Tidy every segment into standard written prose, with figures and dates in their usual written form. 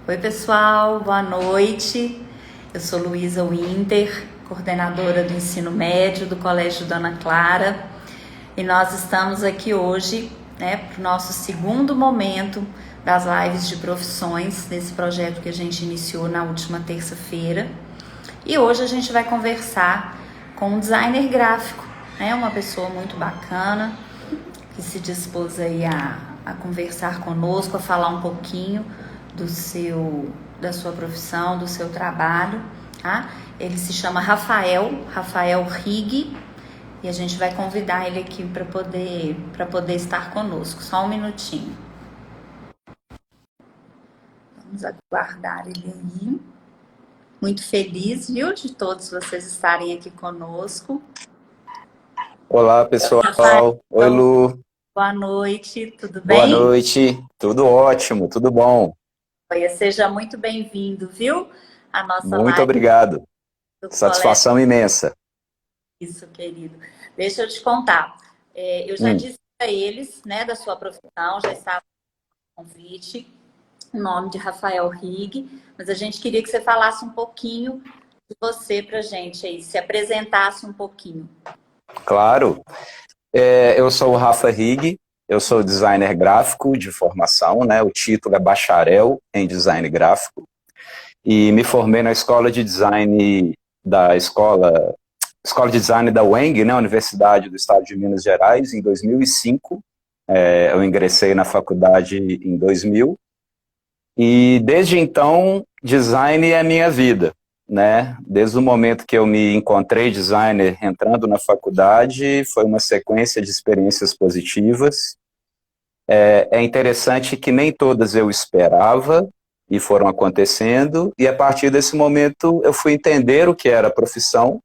Oi, pessoal, boa noite. Eu sou Luísa Winter, coordenadora do ensino médio do Colégio Dona Clara, e nós estamos aqui hoje, para o nosso segundo momento das lives de profissões, desse projeto que a gente iniciou na última terça-feira. E hoje a gente vai conversar com um designer gráfico, uma pessoa muito bacana, que se dispôs aí a conversar conosco, a falar um pouquinho da sua profissão, do seu trabalho, tá? Ele se chama Rafael Rigg, e a gente vai convidar ele aqui para poder estar conosco. Só um minutinho. Vamos aguardar ele aí. Muito feliz, viu, de todos vocês estarem aqui conosco. Olá, pessoal. Rafael, Oi, Lu. Boa noite, tudo bem? Boa noite. Tudo ótimo, tudo bom. Seja muito bem-vindo, viu? A nossa Muito live obrigado. do Satisfação Colégio. imensa. Isso, querido. Deixa eu te contar. Eu já disse para eles, da sua profissão, já estava no convite, o nome de Rafael Rigg, mas a gente queria que você falasse um pouquinho de você pra gente aí, se apresentasse um pouquinho. Claro. Eu sou o Rafa Rigg, eu sou designer gráfico de formação, né? O título é bacharel em design gráfico. E me formei na escola de design da escola de design da UENG, né? Universidade do Estado de Minas Gerais, em 2005. Eu ingressei na faculdade em 2000. E desde então, design é a minha vida, né? Desde o momento que eu me encontrei designer entrando na faculdade, foi uma sequência de experiências positivas. É interessante que nem todas eu esperava e foram acontecendo, e a partir desse momento eu fui entender o que era a profissão,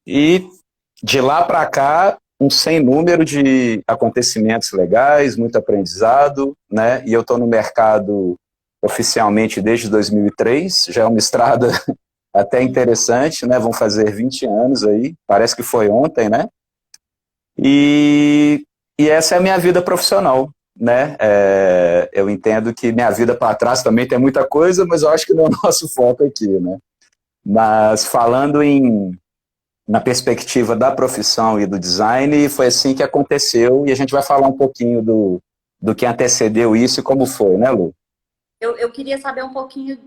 e de lá para cá, um sem número de acontecimentos legais, muito aprendizado, né? E eu estou no mercado oficialmente desde 2003, já é uma estrada até interessante, né? Vão fazer 20 anos aí, parece que foi ontem, né? E essa é a minha vida profissional, né? Eu entendo que minha vida para trás também tem muita coisa, mas eu acho que não é o nosso foco aqui, né? Mas falando na perspectiva da profissão e do design, foi assim que aconteceu, e a gente vai falar um pouquinho do que antecedeu isso e como foi, né, Lu? Eu queria saber um pouquinho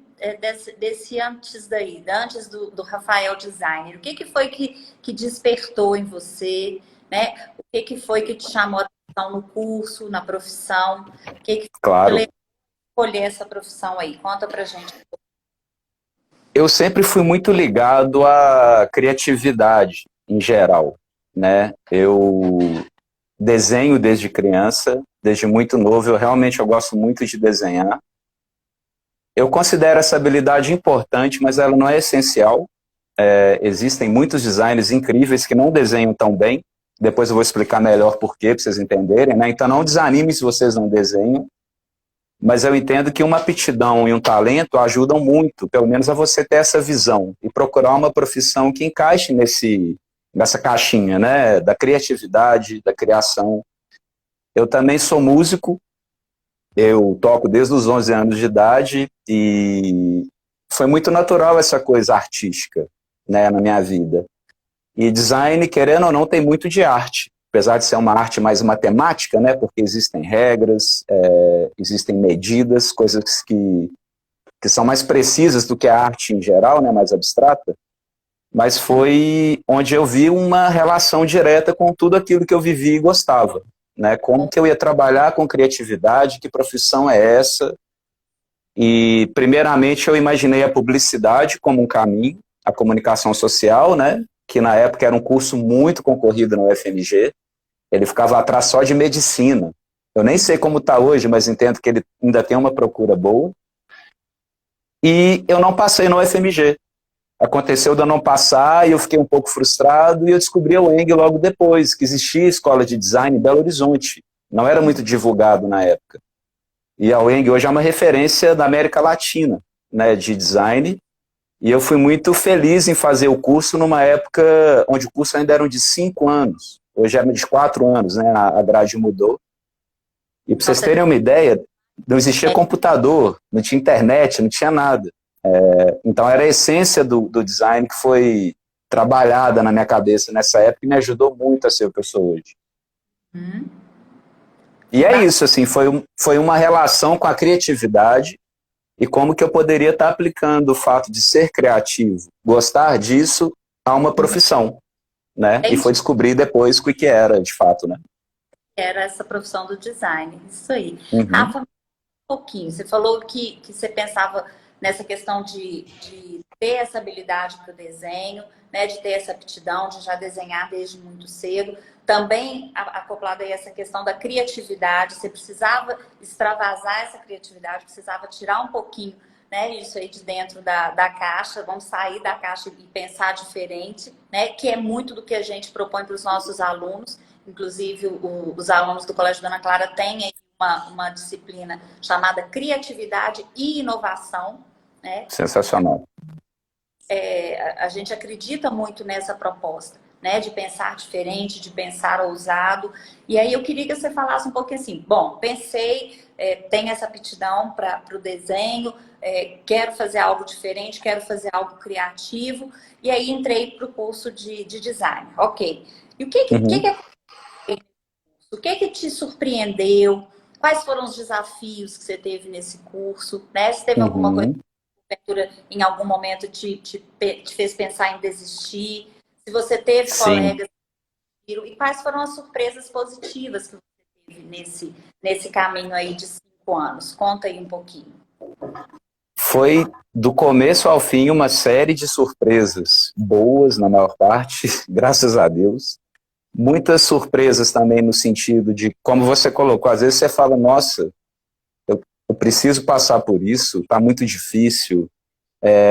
desse antes daí, antes do Rafael Designer. O que foi que despertou em você, né? O que foi que te chamou a atenção no curso, na profissão? O que Claro. levou a escolher essa profissão aí? Conta pra gente. Eu sempre fui muito ligado à criatividade, em geral, né? Eu desenho desde criança, desde muito novo, eu gosto muito de desenhar. Eu considero essa habilidade importante, mas ela não é essencial. Existem muitos designers incríveis que não desenham tão bem. Depois eu vou explicar melhor por quê, para vocês entenderem, né? Então não desanimem se vocês não desenham. Mas eu entendo que uma aptidão e um talento ajudam muito, pelo menos a você ter essa visão e procurar uma profissão que encaixe nessa caixinha, né? Da criatividade, da criação. Eu também sou músico, eu toco desde os 11 anos de idade e foi muito natural essa coisa artística, né, na minha vida. E design, querendo ou não, tem muito de arte, apesar de ser uma arte mais matemática, né, porque existem regras, existem medidas, coisas que são mais precisas do que a arte em geral, né, mais abstrata, mas foi onde eu vi uma relação direta com tudo aquilo que eu vivi e gostava. Né, como que eu ia trabalhar com criatividade, que profissão é essa? E, primeiramente, eu imaginei a publicidade como um caminho, a comunicação social, né, que na época era um curso muito concorrido no UFMG, ele ficava atrás só de medicina. Eu nem sei como está hoje, mas entendo que ele ainda tem uma procura boa. E eu não passei no UFMG. Aconteceu de eu não passar e eu fiquei um pouco frustrado e eu descobri a UENG logo depois, que existia escola de design em Belo Horizonte. Não era muito divulgado na época. E a UENG hoje é uma referência da América Latina, né, de design. E eu fui muito feliz em fazer o curso numa época onde o curso ainda era de 5 anos. Hoje é de 4 anos, né, a grade mudou. E para vocês terem uma ideia, não existia computador, não tinha internet, não tinha nada. Então era a essência do design que foi trabalhada na minha cabeça nessa época e me ajudou muito a ser o que eu sou hoje. E é isso, assim, foi uma relação com a criatividade e como que eu poderia estar aplicando o fato de ser criativo, gostar disso, a uma profissão, né? E foi descobrir depois o que era, de fato, né? Era essa profissão do design, isso aí. Uhum. Rafa, um pouquinho, você falou que você pensava nessa questão de ter essa habilidade para o desenho, né, de ter essa aptidão, de já desenhar desde muito cedo. Também acoplado aí essa questão da criatividade, você precisava extravasar essa criatividade, precisava tirar um pouquinho, né, isso aí de dentro da caixa, vamos sair da caixa e pensar diferente, né, que é muito do que a gente propõe para os nossos alunos. Inclusive, os alunos do Colégio Dona Clara têm aí uma disciplina chamada Criatividade e Inovação, né? Sensacional. A gente acredita muito nessa proposta, né? De pensar diferente, de pensar ousado. E aí eu queria que você falasse um pouquinho assim, bom, pensei, tenho essa aptidão para o desenho, quero fazer algo diferente, quero fazer algo criativo, e aí entrei para o curso de design. Ok. E o que te surpreendeu? Quais foram os desafios que você teve nesse curso? Né? Se teve alguma coisa que em algum momento te fez pensar em desistir? Se você teve colegas que viram, e quais foram as surpresas positivas que você teve nesse caminho aí de 5 anos? Conta aí um pouquinho. Foi do começo ao fim uma série de surpresas boas, na maior parte, graças a Deus. Muitas surpresas também no sentido de, como você colocou, às vezes você fala, nossa, eu preciso passar por isso, está muito difícil,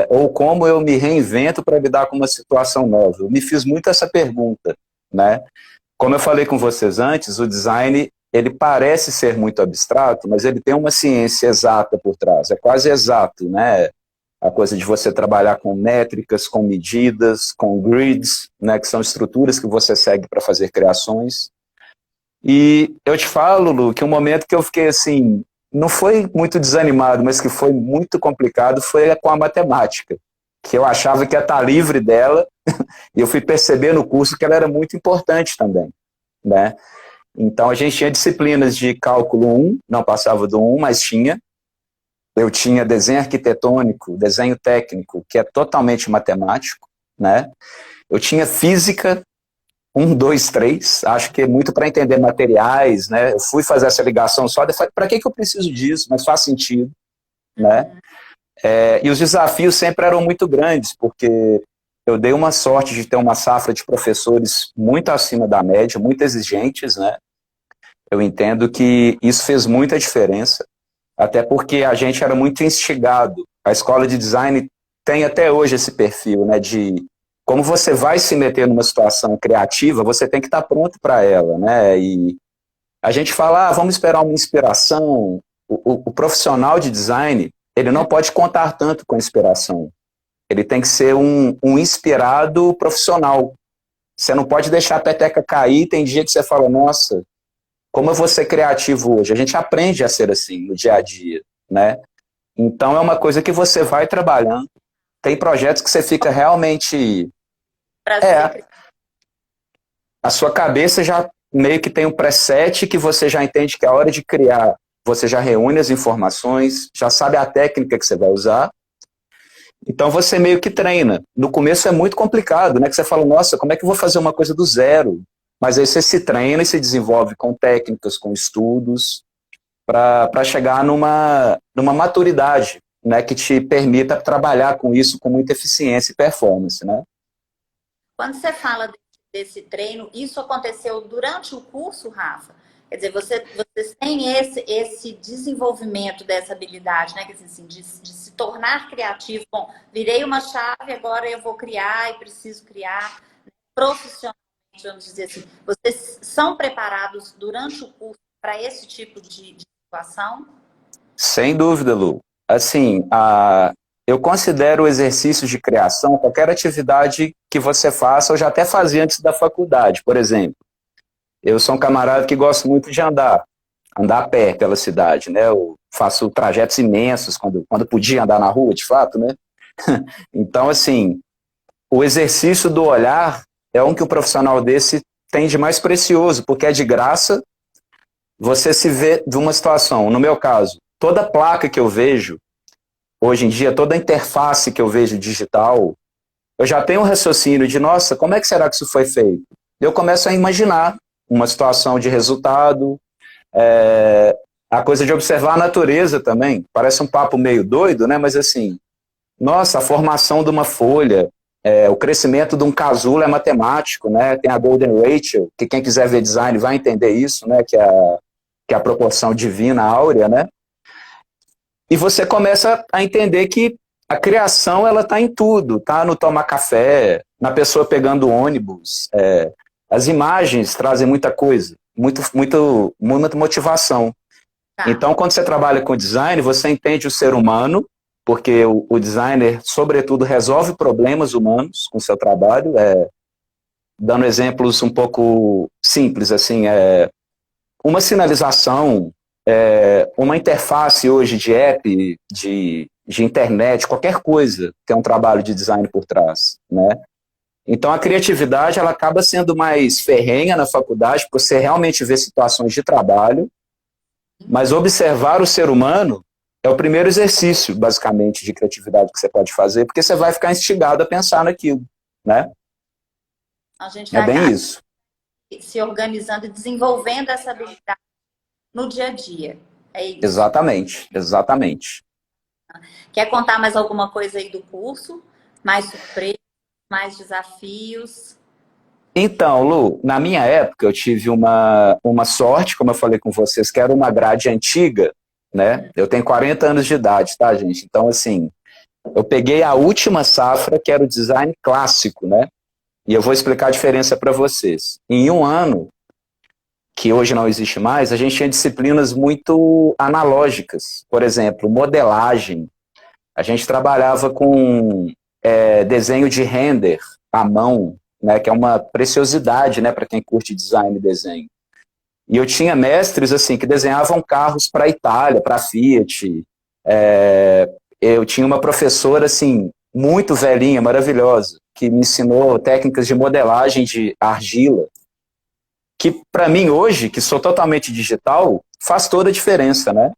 ou como eu me reinvento para lidar com uma situação nova. Eu me fiz muito essa pergunta, né? Como eu falei com vocês antes, o design, ele parece ser muito abstrato, mas ele tem uma ciência exata por trás, é quase exato, né? A coisa de você trabalhar com métricas, com medidas, com grids, né, que são estruturas que você segue para fazer criações. E eu te falo, Lu, que um momento que eu fiquei assim, não foi muito desanimado, mas que foi muito complicado, foi com a matemática, que eu achava que ia estar livre dela, e eu fui perceber no curso que ela era muito importante também, né? Então a gente tinha disciplinas de cálculo 1, não passava do 1, mas tinha. Eu tinha desenho arquitetônico, desenho técnico, que é totalmente matemático, né? Eu tinha física 1, 2, 3, acho que é muito para entender materiais, né? Eu fui fazer essa ligação só, para que eu preciso disso? Mas faz sentido, né? E os desafios sempre eram muito grandes, porque eu dei uma sorte de ter uma safra de professores muito acima da média, muito exigentes, né? Eu entendo que isso fez muita diferença. Até porque a gente era muito instigado. A escola de design tem até hoje esse perfil, né, de como você vai se meter numa situação criativa, você tem que estar pronto para ela, né? E a gente fala, vamos esperar uma inspiração. O profissional de design, ele não pode contar tanto com a inspiração. Ele tem que ser um inspirado profissional. Você não pode deixar a peteca cair. Tem dia que você fala, nossa, como eu vou ser criativo hoje? A gente aprende a ser assim no dia a dia, né? Então é uma coisa que você vai trabalhando. Tem projetos que você fica realmente... a sua cabeça já meio que tem um preset que você já entende que é a hora de criar. Você já reúne as informações, já sabe a técnica que você vai usar. Então você meio que treina. No começo é muito complicado, né? Que você fala, nossa, como é que eu vou fazer uma coisa do zero? Mas aí você se treina e se desenvolve com técnicas, com estudos, para chegar numa maturidade, né, que te permita trabalhar com isso com muita eficiência e performance, né? Quando você fala desse treino, isso aconteceu durante o curso, Rafa? Quer dizer, vocês têm esse desenvolvimento dessa habilidade, né? Quer dizer, assim, de se tornar criativo. Bom, virei uma chave, agora eu vou criar e preciso criar profissionalmente, vamos dizer assim. Vocês são preparados durante o curso para esse tipo de situação? Sem dúvida, Lu. Assim, eu considero o exercício de criação, qualquer atividade que você faça, eu já até fazia antes da faculdade, por exemplo. Eu sou um camarada que gosta muito de andar a pé pela cidade, né? Eu faço trajetos imensos quando podia andar na rua, de fato, né? Então, assim, o exercício do olhar é um que um profissional desse tem de mais precioso, porque é de graça, você se vê de uma situação. No meu caso, toda placa que eu vejo, hoje em dia, toda interface que eu vejo digital, eu já tenho um raciocínio de, nossa, como é que será que isso foi feito? Eu começo a imaginar uma situação de resultado, a coisa de observar a natureza também. Parece um papo meio doido, né? Mas assim, nossa, a formação de uma folha, o crescimento de um casulo é matemático, né? Tem a Golden Ratio, que quem quiser ver design vai entender isso, né? Que é a proporção divina áurea, né? E você começa a entender que a criação ela está em tudo, tá no tomar café, na pessoa pegando ônibus. As imagens trazem muita coisa, muita motivação. Tá. Então, quando você trabalha com design, você entende o ser humano, porque o designer, sobretudo, resolve problemas humanos com o seu trabalho. Dando exemplos um pouco simples, assim, uma sinalização, uma interface hoje de app, de internet, qualquer coisa tem um trabalho de design por trás, né? Então a criatividade ela acaba sendo mais ferrenha na faculdade, porque você realmente vê situações de trabalho, mas observar o ser humano é o primeiro exercício, basicamente, de criatividade que você pode fazer, porque você vai ficar instigado a pensar naquilo, né? A gente É vai bem isso. se organizando e desenvolvendo essa habilidade no dia a dia. É isso. Exatamente, exatamente. Quer contar mais alguma coisa aí do curso? Mais surpresa, mais desafios? Então, Lu, na minha época eu tive uma sorte, como eu falei com vocês, que era uma grade antiga, né? Eu tenho 40 anos de idade, tá, gente? Então, assim, eu peguei a última safra, que era o design clássico, né? E eu vou explicar a diferença para vocês. Em um ano, que hoje não existe mais, a gente tinha disciplinas muito analógicas. Por exemplo, modelagem. A gente trabalhava com desenho de render à mão, né, que é uma preciosidade, né, para quem curte design e desenho. E eu tinha mestres assim que desenhavam carros para a Itália, para a Fiat. Eu tinha uma professora assim muito velhinha, maravilhosa, que me ensinou técnicas de modelagem de argila, que para mim hoje, que sou totalmente digital, faz toda a diferença, né?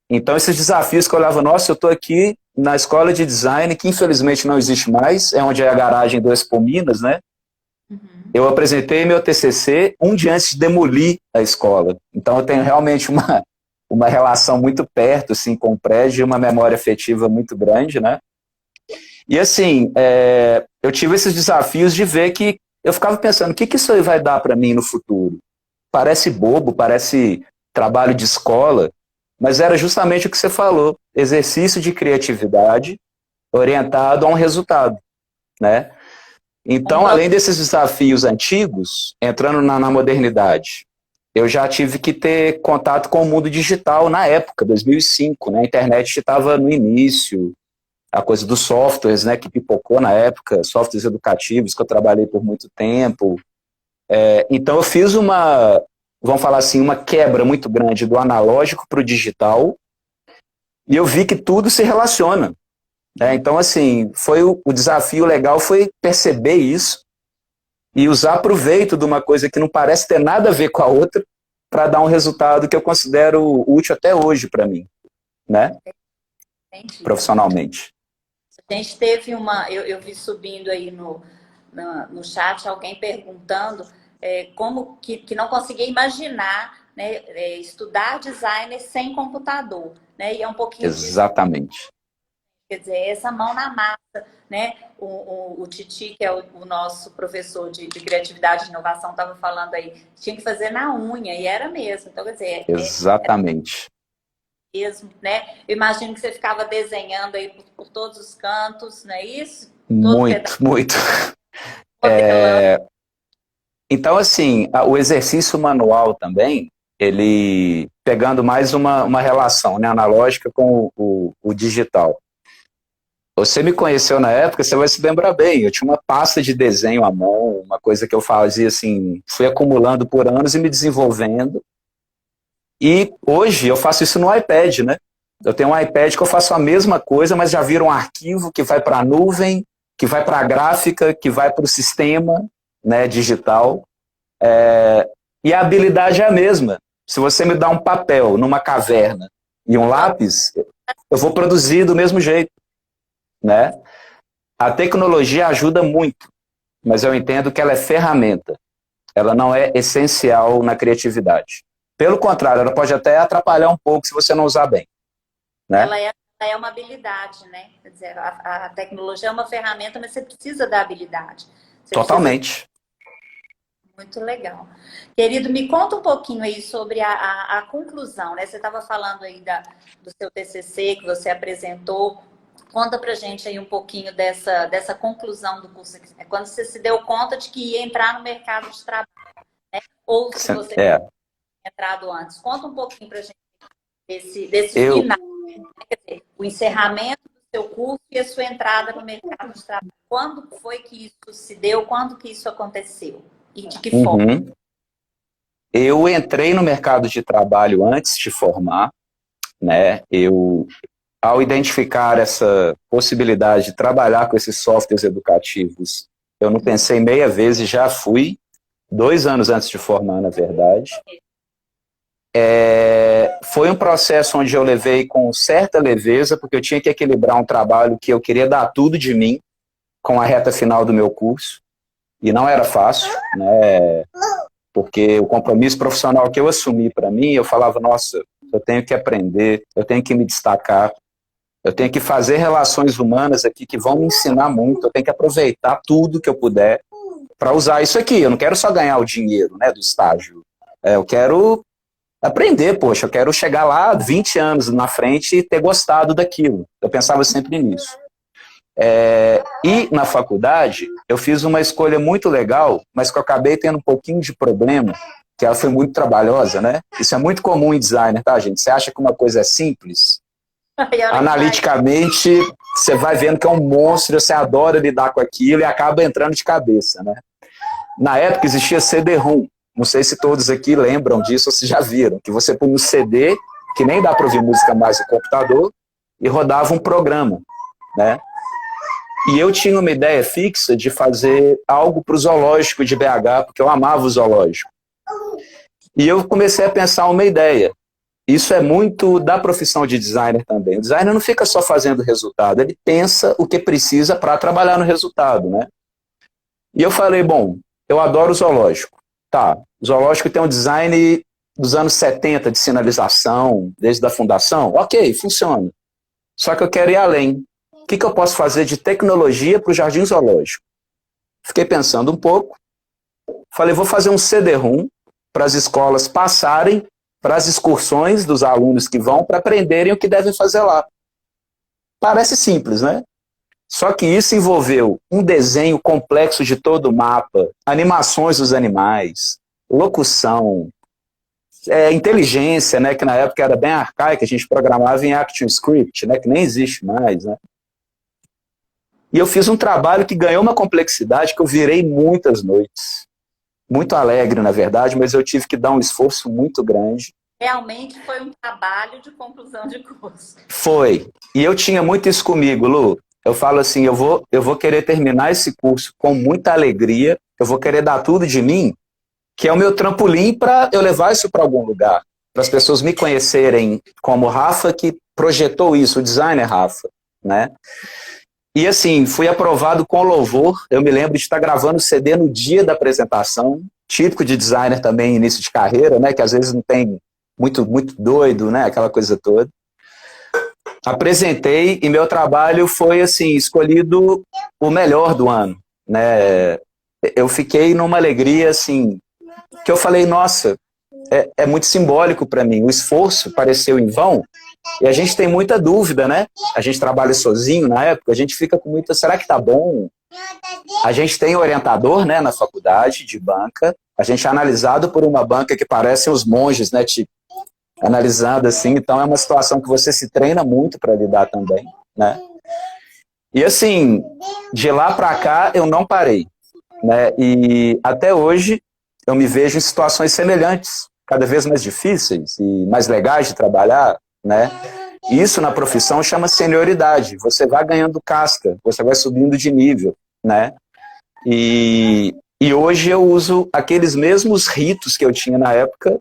Então esses desafios que eu olhava, nossa, eu estou aqui na escola de design, que infelizmente não existe mais, é onde é a garagem do Expo Minas, né? Eu apresentei meu TCC um dia antes de demolir a escola. Então eu tenho realmente uma relação muito perto assim, com o prédio e uma memória afetiva muito grande, né? E assim, eu tive esses desafios de ver que eu ficava pensando, o que isso aí vai dar para mim no futuro? Parece bobo, parece trabalho de escola, mas era justamente o que você falou, exercício de criatividade orientado a um resultado, né? Então, além desses desafios antigos, entrando na modernidade, eu já tive que ter contato com o mundo digital na época, 2005, né? A internet estava no início, a coisa dos softwares, né, que pipocou na época, softwares educativos, que eu trabalhei por muito tempo. Então, eu fiz vamos falar assim, uma quebra muito grande do analógico para o digital, e eu vi que tudo se relaciona. Então, assim, o desafio legal foi perceber isso e usar proveito de uma coisa que não parece ter nada a ver com a outra para dar um resultado que eu considero útil até hoje para mim, né? Entendi. Profissionalmente. A gente teve eu vi subindo aí no chat alguém perguntando como que não conseguia imaginar, né, estudar design sem computador, né? E é um pouquinho Exatamente. quer dizer, essa mão na massa, né? O Titi, que é o nosso professor de criatividade e inovação, estava falando aí, tinha que fazer na unha, e era mesmo. Então, quer dizer, exatamente. Mesmo, né? Eu imagino que você ficava desenhando aí por todos os cantos, não é isso? Muito. Então, assim, o exercício manual também, ele pegando mais uma relação, né, analógica com o digital. Você me conheceu na época, você vai se lembrar bem. Eu tinha uma pasta de desenho à mão, uma coisa que eu fazia assim, fui acumulando por anos e me desenvolvendo. E hoje eu faço isso no iPad, né? Eu tenho um iPad que eu faço a mesma coisa, mas já vira um arquivo que vai para a nuvem, que vai para a gráfica, que vai para o sistema, né, digital. E a habilidade é a mesma. Se você me dá um papel numa caverna e um lápis, eu vou produzir do mesmo jeito, né? A tecnologia ajuda muito, mas eu entendo que ela é ferramenta. Ela não é essencial na criatividade. Pelo contrário, ela pode até atrapalhar um pouco se você não usar bem, né? Ela é uma habilidade, né? Quer dizer, a tecnologia é uma ferramenta, mas você precisa da habilidade. Você Totalmente. Muito legal. Querido, me conta um pouquinho aí sobre a conclusão, né? Você estava falando aí do seu TCC que você apresentou. Conta pra gente aí um pouquinho dessa conclusão do curso. Quando você se deu conta de que ia entrar no mercado de trabalho, né? Ou se você tinha entrado antes. Conta um pouquinho pra gente desse final. Quer dizer, o encerramento do seu curso e a sua entrada no mercado de trabalho. Quando foi que isso se deu? Quando que isso aconteceu? E de que forma? Eu entrei no mercado de trabalho antes de formar, né? Ao identificar essa possibilidade de trabalhar com esses softwares educativos, eu não pensei meia vez e já fui, 2 anos antes de formar, na verdade. Foi um processo onde eu levei com certa leveza, porque eu tinha que equilibrar um trabalho que eu queria dar tudo de mim com a reta final do meu curso. E não era fácil, né? Porque o compromisso profissional que eu assumi para mim, eu falava, nossa, eu tenho que aprender, eu tenho que me destacar, eu tenho que fazer relações humanas aqui que vão me ensinar muito, eu tenho que aproveitar tudo que eu puder para usar isso aqui. Eu não quero só ganhar o dinheiro, né, do estágio. Eu quero aprender, poxa, eu quero chegar lá 20 anos na frente e ter gostado daquilo. Eu pensava sempre nisso. E na faculdade, eu fiz uma escolha muito legal, mas que eu acabei tendo um pouquinho de problema, que ela foi muito trabalhosa, né? Isso é muito comum em designer, tá, gente? Você acha que uma coisa é simples? Analiticamente, você vai vendo que é um monstro, você adora lidar com aquilo e acaba entrando de cabeça, né? Na época existia CD-ROM, não sei se todos aqui lembram disso ou se já viram, que você punha um CD, que nem dá para ouvir música mais no computador, e rodava um programa, né? E eu tinha uma ideia fixa de fazer algo para o zoológico de BH, porque eu amava o zoológico. E eu comecei a pensar uma ideia. Isso é muito da profissão de designer também. O designer não fica só fazendo resultado, ele pensa o que precisa para trabalhar no resultado, né? E eu falei, bom, eu adoro o zoológico. Tá, o zoológico tem um design dos anos 70 de sinalização, desde a fundação. Ok, funciona. Só que eu quero ir além. O que eu posso fazer de tecnologia para o jardim zoológico? Fiquei pensando um pouco. Falei, vou fazer um CD-ROM para as escolas passarem para as excursões dos alunos que vão para aprenderem o que devem fazer lá. Parece simples, né? Só que isso envolveu um desenho complexo de todo o mapa, animações dos animais, locução, inteligência, né, que na época era bem arcaica, a gente programava em ActionScript, né, que nem existe mais, né? E eu fiz um trabalho que ganhou uma complexidade que eu virei muitas noites. Muito alegre, na verdade, mas eu tive que dar um esforço muito grande. Realmente foi um trabalho de conclusão de curso. Foi. E eu tinha muito isso comigo, Lu. Eu falo assim, eu vou querer terminar esse curso com muita alegria, eu vou querer dar tudo de mim, que é o meu trampolim para eu levar isso para algum lugar. Para as pessoas me conhecerem como Rafa, que projetou isso, o designer Rafa, né? E assim, fui aprovado com louvor. Eu me lembro de estar gravando o CD no dia da apresentação, típico de designer também, início de carreira, né? Que às vezes não tem muito doido, né? Aquela coisa toda. Apresentei e meu trabalho foi assim, escolhido o melhor do ano, né? Eu fiquei numa alegria assim, que eu falei, nossa, é muito simbólico para mim. O esforço pareceu em vão. E a gente tem muita dúvida, né? A gente trabalha sozinho na época, a gente fica com muita, será que tá bom? A gente tem orientador, né, na faculdade de banca, a gente é analisado por uma banca que parecem os monges, né, tipo, analisando assim, então é uma situação que você se treina muito para lidar também, né? E assim, de lá para cá eu não parei, né? E até hoje eu me vejo em situações semelhantes, cada vez mais difíceis e mais legais de trabalhar, né? Isso na profissão chama senioridade. Você vai ganhando casca, você vai subindo de nível, né? E hoje eu uso aqueles mesmos ritos que eu tinha na época,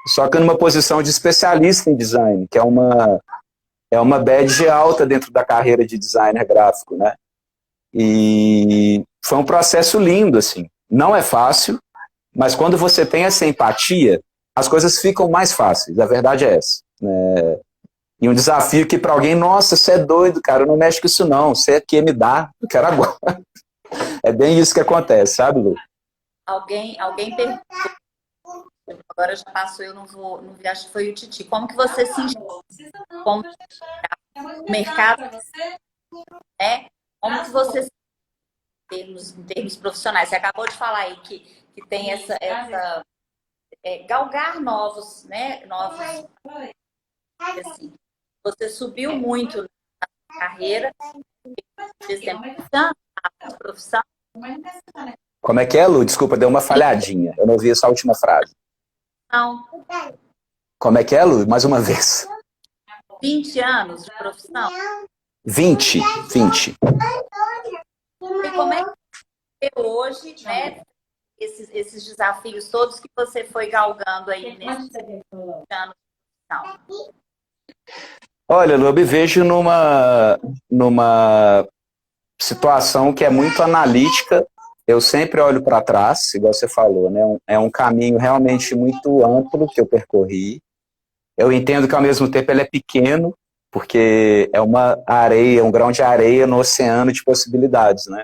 só que numa posição de especialista em design, que é uma badge alta dentro da carreira de designer gráfico, né? E foi um processo lindo, assim. Não é fácil, mas quando você tem essa empatia, as coisas ficam mais fáceis. A verdade é essa, né? E um desafio que para alguém, nossa, você é doido, cara, não mexe com isso não, você quer me dar, eu quero agora. É bem isso que acontece, sabe, Lu? Alguém perguntou, agora já passou, eu não vi, acho que foi o Titi. Como que você se enxerga como o mercado, né? Como que você se em termos profissionais? Você acabou de falar aí que tem essa galgar novos, né? Novos, assim. Você subiu muito na carreira, a profissão. Como é que é, Lu? Desculpa, deu uma falhadinha. Eu não ouvi essa última frase. Não. Como é que é, Lu? Mais uma vez. 20 anos de profissão? 20. E como é que você hoje, né? Esses desafios todos que você foi galgando aí nesses anos de profissão? Olha, Lu, eu me vejo numa situação que é muito analítica. Eu sempre olho para trás, igual você falou, né? É um caminho realmente muito amplo que eu percorri. Eu entendo que ao mesmo tempo ele é pequeno, porque é uma areia, um grão de areia no oceano de possibilidades, né?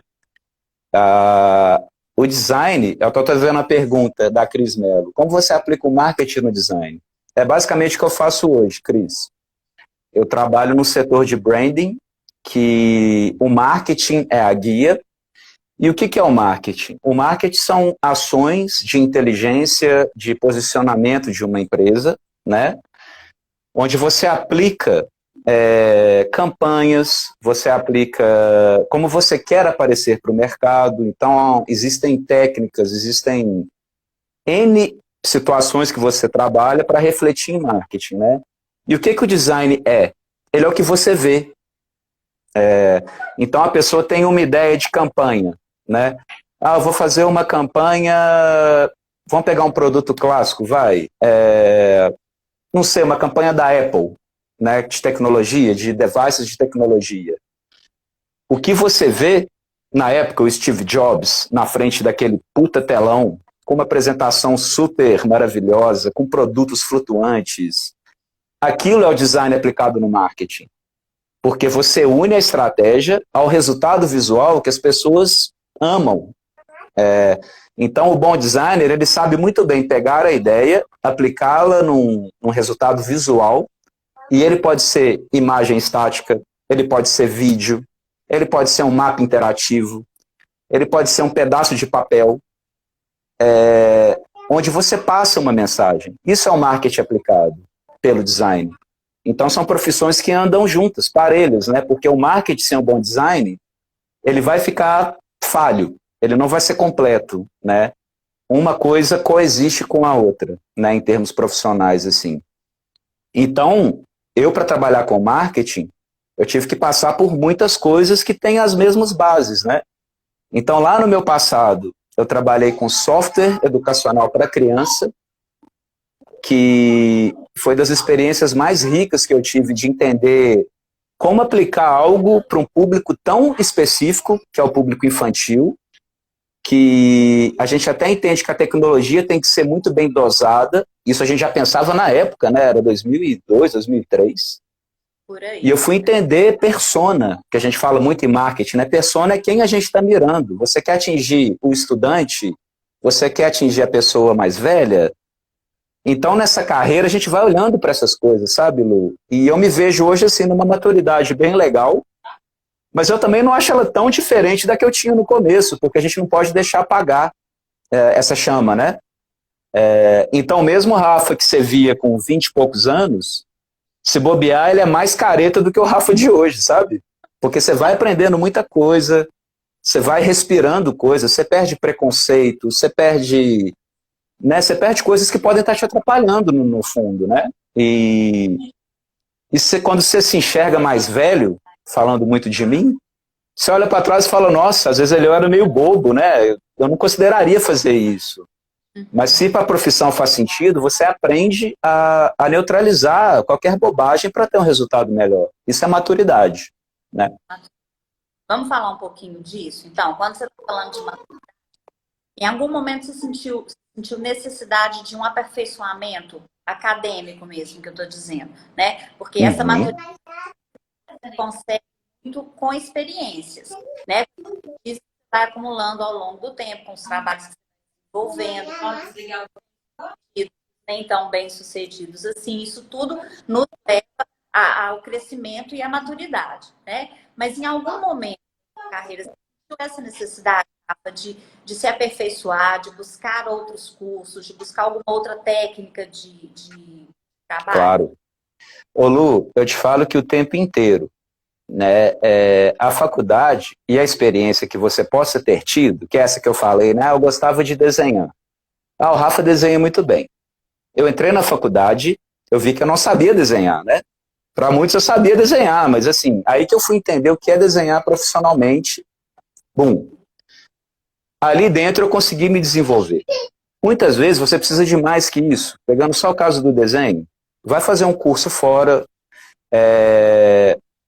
O design, eu estou fazendo a pergunta da Cris Mello, como você aplica o marketing no design? É basicamente o que eu faço hoje, Cris. Eu trabalho no setor de branding, que o marketing é a guia. E o que é o marketing? O marketing são ações de inteligência, de posicionamento de uma empresa, né? Onde você aplica campanhas, você aplica como você quer aparecer para o mercado. Então, existem técnicas, existem N situações que você trabalha para refletir em marketing, né? E o que o design é? Ele é o que você vê. Então, a pessoa tem uma ideia de campanha, né? Eu vou fazer uma campanha... Vamos pegar um produto clássico, vai? Não sei, uma campanha da Apple, né? De tecnologia, de devices de tecnologia. O que você vê, na época, o Steve Jobs, na frente daquele puta telão, com uma apresentação super maravilhosa, com produtos flutuantes. Aquilo é o design aplicado no marketing. Porque você une a estratégia ao resultado visual que as pessoas amam. Então, o bom designer, ele sabe muito bem pegar a ideia, aplicá-la num resultado visual, e ele pode ser imagem estática, ele pode ser vídeo, ele pode ser um mapa interativo, ele pode ser um pedaço de papel, onde você passa uma mensagem. Isso é o marketing aplicado pelo design. Então, são profissões que andam juntas, parelhas, né? Porque o marketing sem um bom design, ele vai ficar falho, ele não vai ser completo, né? Uma coisa coexiste com a outra, né? Em termos profissionais, assim. Então, eu, para trabalhar com marketing, eu tive que passar por muitas coisas que têm as mesmas bases, né? Então, lá no meu passado, eu trabalhei com software educacional para criança, que foi das experiências mais ricas que eu tive de entender como aplicar algo para um público tão específico, que é o público infantil, que a gente até entende que a tecnologia tem que ser muito bem dosada. Isso a gente já pensava na época, né? Era 2002, 2003. Por aí. E eu fui entender persona, que a gente fala muito em marketing, né? Persona é quem a gente está mirando. Você quer atingir o estudante? Você quer atingir a pessoa mais velha? Então, nessa carreira, a gente vai olhando para essas coisas, sabe, Lu? E eu me vejo hoje, assim, numa maturidade bem legal, mas eu também não acho ela tão diferente da que eu tinha no começo, porque a gente não pode deixar apagar essa chama, né? Então, mesmo o Rafa, que você via com 20 e poucos anos, se bobear, ele é mais careta do que o Rafa de hoje, sabe? Porque você vai aprendendo muita coisa, você vai respirando coisas, você perde preconceito, você perde né? Você perde coisas que podem estar te atrapalhando no fundo, né? E você, quando você se enxerga mais velho, falando muito de mim, você olha para trás e fala, nossa, às vezes ele era meio bobo, né? Eu não consideraria fazer isso. Mas se para a profissão faz sentido, você aprende a neutralizar qualquer bobagem para ter um resultado melhor. Isso é maturidade, né? Vamos falar um pouquinho disso? Então, quando você está falando de maturidade, em algum momento você sentiu necessidade de um aperfeiçoamento acadêmico mesmo, que eu estou dizendo, né? Porque essa maturidade você consegue muito com experiências, né? Isso você vai acumulando ao longo do tempo, com os trabalhos que você vai desenvolvendo, nem tão bem sucedidos assim. Isso tudo nos leva ao crescimento e à maturidade, né? Mas em algum momento da carreira, você sentiu essa necessidade, Rafa, de se aperfeiçoar, de buscar outros cursos, de buscar alguma outra técnica de trabalho? Claro. Ô Lu, eu te falo que o tempo inteiro, né, a faculdade e a experiência que você possa ter tido, que é essa que eu falei, né, eu gostava de desenhar. Ah, o Rafa desenha muito bem. Eu entrei na faculdade, eu vi que eu não sabia desenhar, né? Para muitos eu sabia desenhar, mas assim, aí que eu fui entender o que é desenhar profissionalmente. Bum. Ali dentro eu consegui me desenvolver. Muitas vezes você precisa de mais que isso. Pegando só o caso do desenho, vai fazer um curso fora,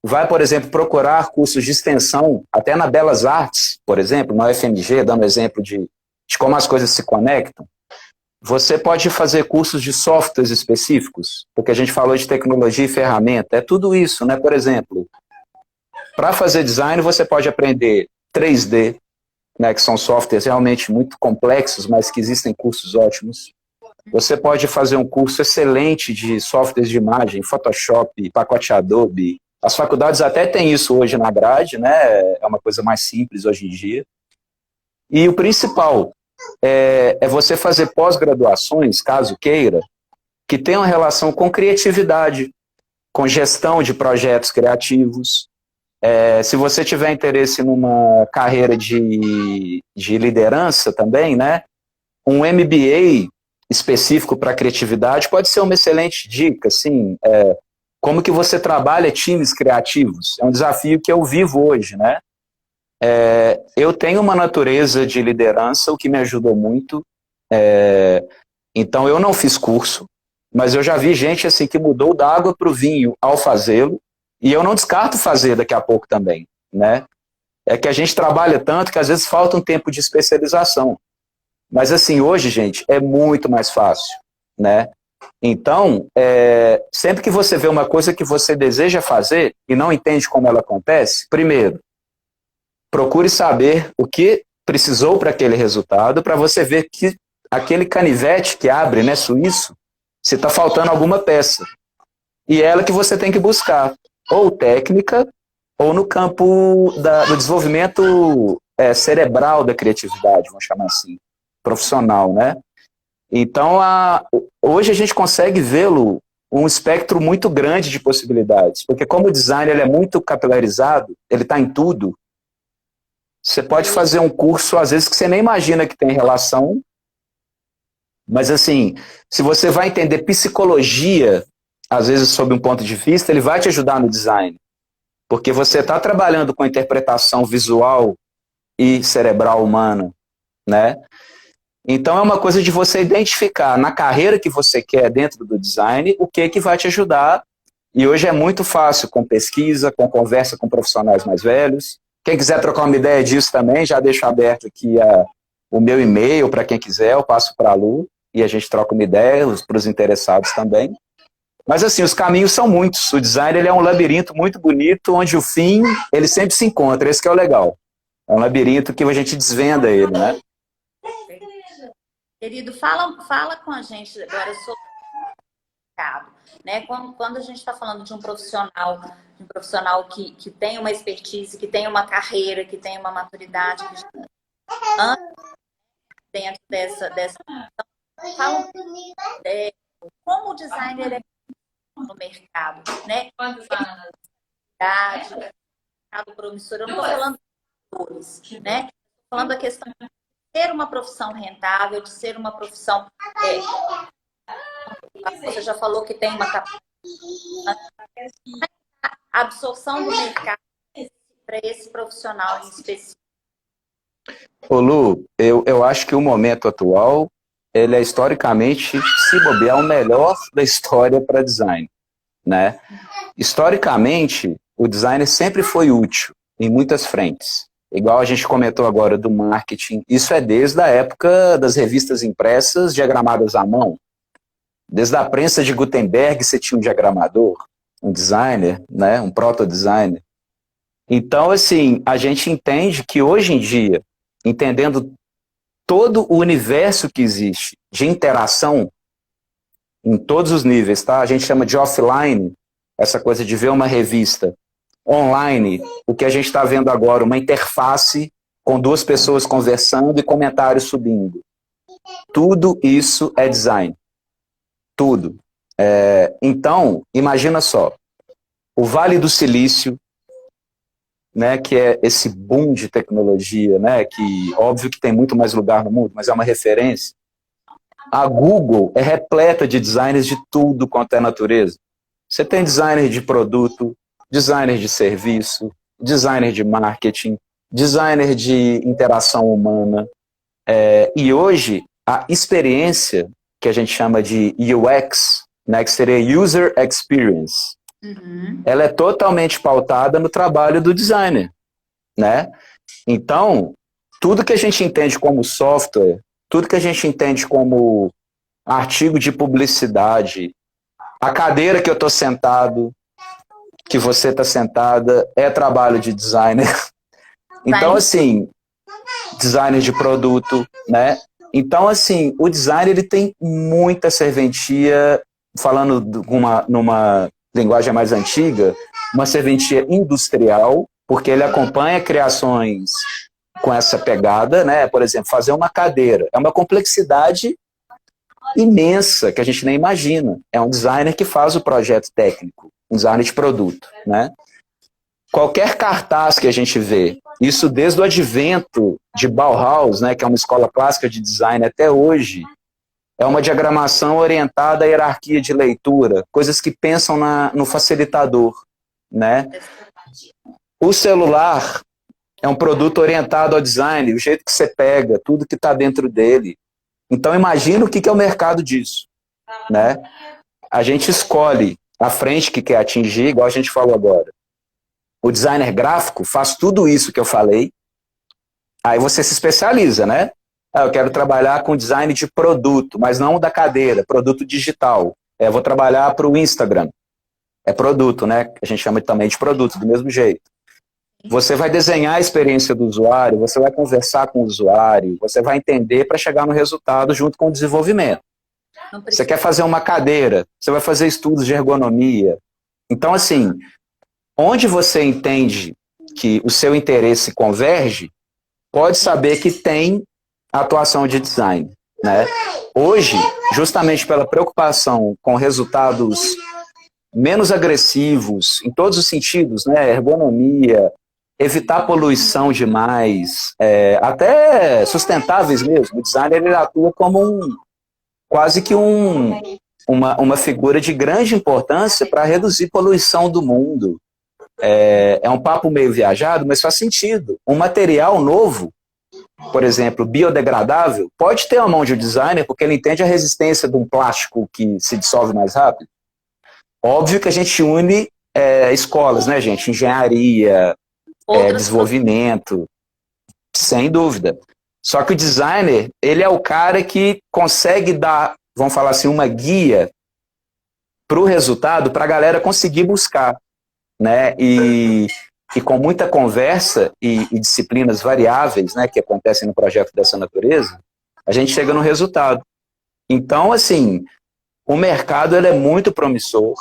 vai, por exemplo, procurar cursos de extensão, até na Belas Artes, por exemplo, na UFMG, dando exemplo de como as coisas se conectam. Você pode fazer cursos de softwares específicos, porque a gente falou de tecnologia e ferramenta, é tudo isso, né? Por exemplo, para fazer design você pode aprender 3D, né, que são softwares realmente muito complexos, mas que existem cursos ótimos. Você pode fazer um curso excelente de softwares de imagem, Photoshop, pacote Adobe. As faculdades até têm isso hoje na grade, né? É uma coisa mais simples hoje em dia. E o principal é você fazer pós-graduações, caso queira, que tenham relação com criatividade, com gestão de projetos criativos. Se você tiver interesse numa carreira de liderança também, né? Um MBA específico para criatividade pode ser uma excelente dica, assim, como que você trabalha times criativos. É um desafio que eu vivo hoje, né? Eu tenho uma natureza de liderança, o que me ajudou muito. Então, eu não fiz curso, mas eu já vi gente assim que mudou da água para o vinho ao fazê-lo, e eu não descarto fazer daqui a pouco também, né? É que a gente trabalha tanto que às vezes falta um tempo de especialização. Mas assim, hoje, gente, é muito mais fácil, né? Então, sempre que você vê uma coisa que você deseja fazer e não entende como ela acontece, primeiro, procure saber o que precisou para aquele resultado, para você ver que aquele canivete que abre, né, suíço, se está faltando alguma peça. E é ela que você tem que buscar, ou técnica, ou no campo do desenvolvimento cerebral da criatividade, vamos chamar assim, profissional, né? Então, hoje a gente consegue vê-lo um espectro muito grande de possibilidades, porque como o design ele é muito capilarizado, ele está em tudo. Você pode fazer um curso, às vezes, que você nem imagina que tem relação, mas, assim, se você vai entender psicologia, às vezes, sob um ponto de vista, ele vai te ajudar no design, porque você está trabalhando com a interpretação visual e cerebral humana, né? Então, é uma coisa de você identificar na carreira que você quer dentro do design o que vai te ajudar. E hoje é muito fácil com pesquisa, com conversa com profissionais mais velhos. Quem quiser trocar uma ideia disso também, já deixo aberto aqui o meu e-mail para quem quiser, eu passo para a Lu e a gente troca uma ideia, para os interessados também. Mas assim, os caminhos são muitos. O design ele é um labirinto muito bonito, onde o fim ele sempre se encontra. Esse que é o legal. É um labirinto que a gente desvenda ele, né? Querido, fala com a gente agora sobre o mercado, né? Quando a gente está falando de um profissional que tem uma expertise, que tem uma carreira, que tem uma maturidade, que já dentro dessa fala como o designer é no mercado, né? Mercado promissor. Eu não estou falando de valores, né? Estou falando da questão de ser uma profissão rentável, de ser uma profissão... você já falou que tem uma absorção do mercado para esse profissional em específico. Ô Lu, eu acho que o momento atual, ele é historicamente, se bobear, o melhor da história para design, né? Historicamente, o designer sempre foi útil em muitas frentes. Igual a gente comentou agora do marketing, isso é desde a época das revistas impressas diagramadas à mão. Desde a prensa de Gutenberg você tinha um diagramador, um designer, né? Um proto-designer. Então, assim, a gente entende que hoje em dia, entendendo todo o universo que existe de interação em todos os níveis, tá? A gente chama de offline, essa coisa de ver uma revista. Online, o que a gente está vendo agora, uma interface com duas pessoas conversando e comentários subindo. Tudo isso é design. Tudo. Então, imagina só, o Vale do Silício, né, que é esse boom de tecnologia, né, que óbvio que tem muito mais lugar no mundo, mas é uma referência. A Google é repleta de designers de tudo quanto é natureza. Você tem designer de produto, designer de serviço, designer de marketing, designer de interação humana. E hoje, a experiência, que a gente chama de UX, né, que seria User Experience, ela é totalmente pautada no trabalho do designer, né? Então, tudo que a gente entende como software, tudo que a gente entende como artigo de publicidade, a cadeira que eu estou sentado, que você está sentada, é trabalho de designer. Então, assim, designer de produto, né? Então, assim, o design ele tem muita serventia, falando numa linguagem mais antiga, uma serventia industrial, porque ele acompanha criações com essa pegada, né? Por exemplo, fazer uma cadeira. É uma complexidade imensa que a gente nem imagina. É um designer que faz o projeto técnico, um designer de produto, né? Qualquer cartaz que a gente vê, isso desde o advento de Bauhaus, né, que é uma escola clássica de design até hoje, é uma diagramação orientada à hierarquia de leitura, coisas que pensam no facilitador, né? O celular é um produto orientado ao design, o jeito que você pega, tudo que está dentro dele. Então imagina o que é o mercado disso, né? A gente escolhe a frente que quer atingir, igual a gente falou agora. O designer gráfico faz tudo isso que eu falei, aí você se especializa, né? Eu quero trabalhar com design de produto, mas não da cadeira, produto digital. Eu vou trabalhar para o Instagram. É produto, né? A gente chama também de produto, do mesmo jeito. Você vai desenhar a experiência do usuário, você vai conversar com o usuário, você vai entender para chegar no resultado junto com o desenvolvimento. Você quer fazer uma cadeira, você vai fazer estudos de ergonomia. Então, assim, onde você entende que o seu interesse converge, pode saber que tem atuação de design, né? Hoje, justamente pela preocupação com resultados menos agressivos, em todos os sentidos, né? Ergonomia, evitar poluição demais, até sustentáveis mesmo. O designer ele atua como quase que uma figura de grande importância para reduzir poluição do mundo. É um papo meio viajado, mas faz sentido. Um material novo, por exemplo, biodegradável, pode ter a mão de um designer porque ele entende a resistência de um plástico que se dissolve mais rápido. Óbvio que a gente une escolas, né, gente? Engenharia, desenvolvimento, sem dúvida. Só que o designer, ele é o cara que consegue dar, vamos falar assim, uma guia para o resultado, para a galera conseguir buscar, né? E com muita conversa e disciplinas variáveis, né, que acontecem no projeto dessa natureza, a gente chega no resultado. Então, assim, o mercado ele é muito promissor,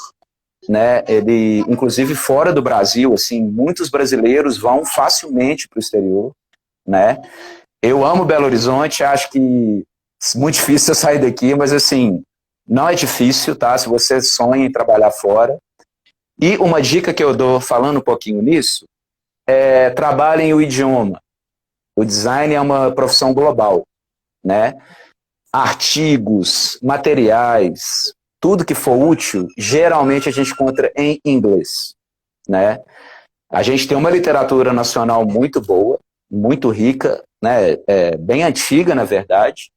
né? Ele, inclusive fora do Brasil, assim, muitos brasileiros vão facilmente para o exterior, né? Eu amo Belo Horizonte, acho que é muito difícil eu sair daqui, mas assim, não é difícil, tá? Se você sonha em trabalhar fora. E uma dica que eu dou, falando um pouquinho nisso, trabalhem o idioma. o design é uma profissão global, né? Artigos, materiais, tudo que for útil, geralmente a gente encontra em inglês, né? A gente tem uma literatura nacional muito boa, muito rica, né? Bem antiga, na verdade,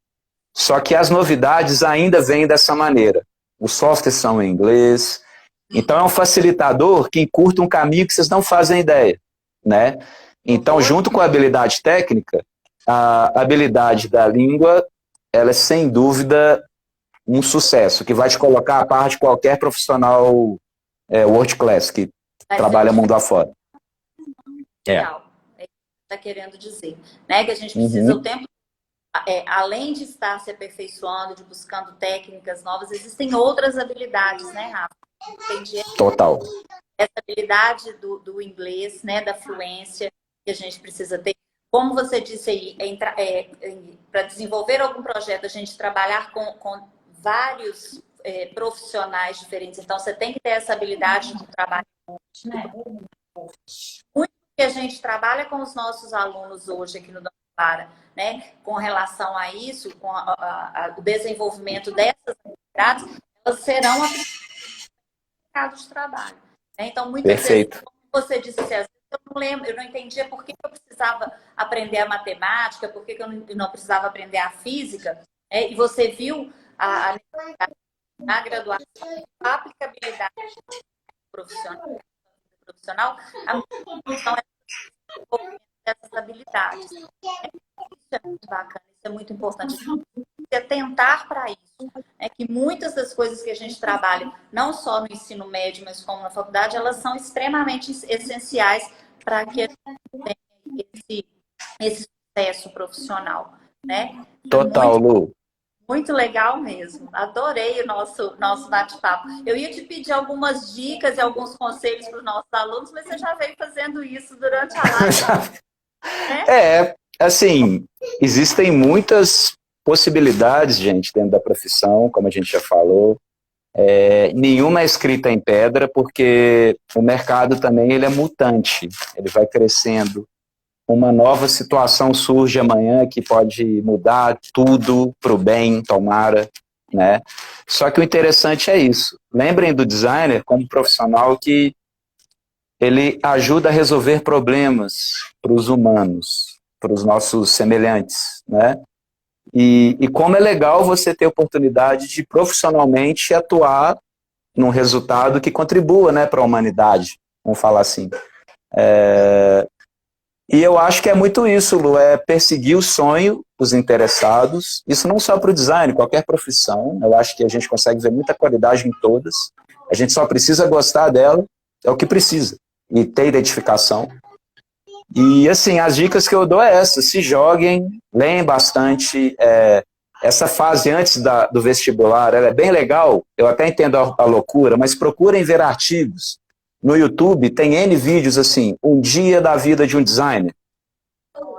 só que as novidades ainda vêm dessa maneira. Os softwares são em inglês, então é um facilitador que encurta um caminho que vocês não fazem ideia, né? Então, junto com a habilidade técnica, a habilidade da língua, ela é sem dúvida um sucesso, que vai te colocar a par de qualquer profissional world class que trabalha mundo afora. Legal. É isso que está querendo dizer, né? Que a gente precisa o tempo, além de estar se aperfeiçoando, de buscando técnicas novas, existem outras habilidades, né, Rafa? Entendi. Total. Essa habilidade do inglês, né, da fluência que a gente precisa ter. Como você disse aí, para desenvolver algum projeto, a gente trabalhar com vários profissionais diferentes. Então, você tem que ter essa habilidade do trabalho. Né? Muito que a gente trabalha com os nossos alunos hoje aqui no Dona Clara, né, com relação a isso, com o desenvolvimento dessas habilidades, elas serão aplicadas no mercado de trabalho. Né? Então, muitas vezes, como você disse, às vezes eu não lembro, eu não entendia por que eu precisava aprender a matemática, por que eu não precisava aprender a física, e você viu na graduação a aplicabilidade profissional, a função dessas habilidades. Isso é muito bacana, isso é muito importante. Atentar para isso. É que muitas das coisas que a gente trabalha, não só no ensino médio, mas como na faculdade, elas são extremamente essenciais para que a gente tenha esse sucesso profissional. Né? Total, Lu. Muito legal mesmo. Adorei o nosso bate-papo. Eu ia te pedir algumas dicas e alguns conselhos para os nossos alunos, mas você já veio fazendo isso durante a live. Né? Assim, existem muitas possibilidades, gente, dentro da profissão, como a gente já falou. Nenhuma é escrita em pedra, porque o mercado também ele é mutante, ele vai crescendo. Uma nova situação surge amanhã que pode mudar tudo para o bem, tomara, né? Só que o interessante é isso. Lembrem do designer como profissional que ele ajuda a resolver problemas para os humanos, para os nossos semelhantes, né? E como é legal você ter a oportunidade de profissionalmente atuar num resultado que contribua, né, para a humanidade, vamos falar assim. E eu acho que é muito isso, Lu, é perseguir o sonho dos interessados, isso não só para o design, qualquer profissão, eu acho que a gente consegue ver muita qualidade em todas, a gente só precisa gostar dela, é o que precisa, e ter identificação. E assim, as dicas que eu dou é essa, se joguem, leem bastante, essa fase antes do vestibular, ela é bem legal, eu até entendo a loucura, mas procurem ver artigos. No YouTube tem N vídeos assim, um dia da vida de um designer,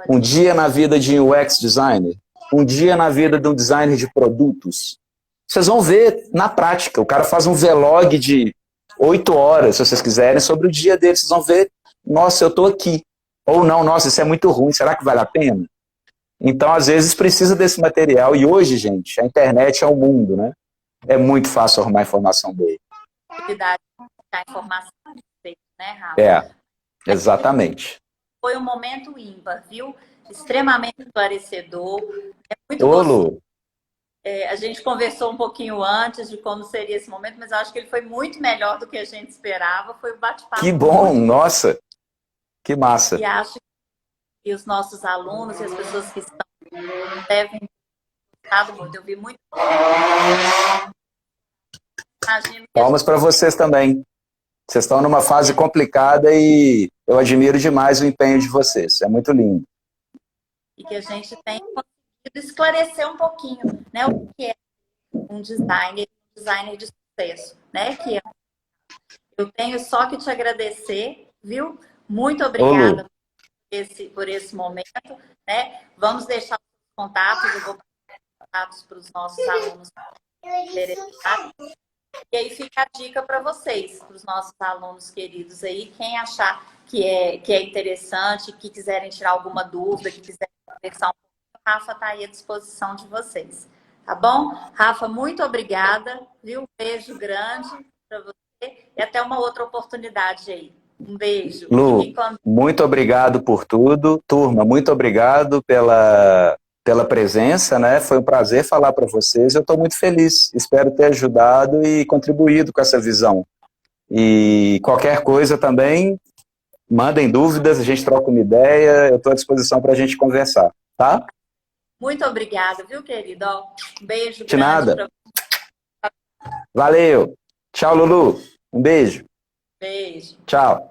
um dia na vida de um UX designer, um dia na vida de um designer de produtos. Vocês vão ver na prática, o cara faz um vlog de 8 horas, se vocês quiserem, sobre o dia dele, vocês vão ver, nossa, eu estou aqui. Ou não, nossa, isso é muito ruim, será que vale a pena? Então, às vezes, precisa desse material. E hoje, gente, a internet é o mundo, né? É muito fácil arrumar informação dele. Da informação, né, Rafa? Exatamente. Foi um momento ímpar, viu? Extremamente esclarecedor. É muito gostoso. A gente conversou um pouquinho antes de como seria esse momento, mas eu acho que ele foi muito melhor do que a gente esperava. Foi um bate-papo. Que bom, nossa! Que massa! E acho que os nossos alunos e as pessoas que estão devem ter gostado muito. Eu vi muito. Palmas para vocês também. Vocês estão numa fase complicada e eu admiro demais o empenho de vocês. É muito lindo. E que a gente tem conseguido esclarecer um pouquinho, né, o que é um designer de sucesso, né? Eu tenho só que te agradecer, viu? Muito obrigada por esse momento, né? Vamos deixar os contatos, eu vou passar os contatos para os nossos alunos interessados. E aí fica a dica para vocês, para os nossos alunos queridos aí, quem achar que é interessante, que quiserem tirar alguma dúvida, que quiserem conversar um pouco, o Rafa está aí à disposição de vocês. Tá bom? Rafa, muito obrigada, viu? Um beijo grande para você e até uma outra oportunidade aí. Um beijo. Lu, muito obrigado por tudo. Turma, muito obrigado pela presença, né? Foi um prazer falar para vocês. Eu estou muito feliz. Espero ter ajudado e contribuído com essa visão. E qualquer coisa também, mandem dúvidas, a gente troca uma ideia. Eu estou à disposição para a gente conversar, tá? Muito obrigada, viu, querido? Um beijo De grande nada. para você. Valeu. Tchau, Lulu. Um beijo. Beijo. Tchau.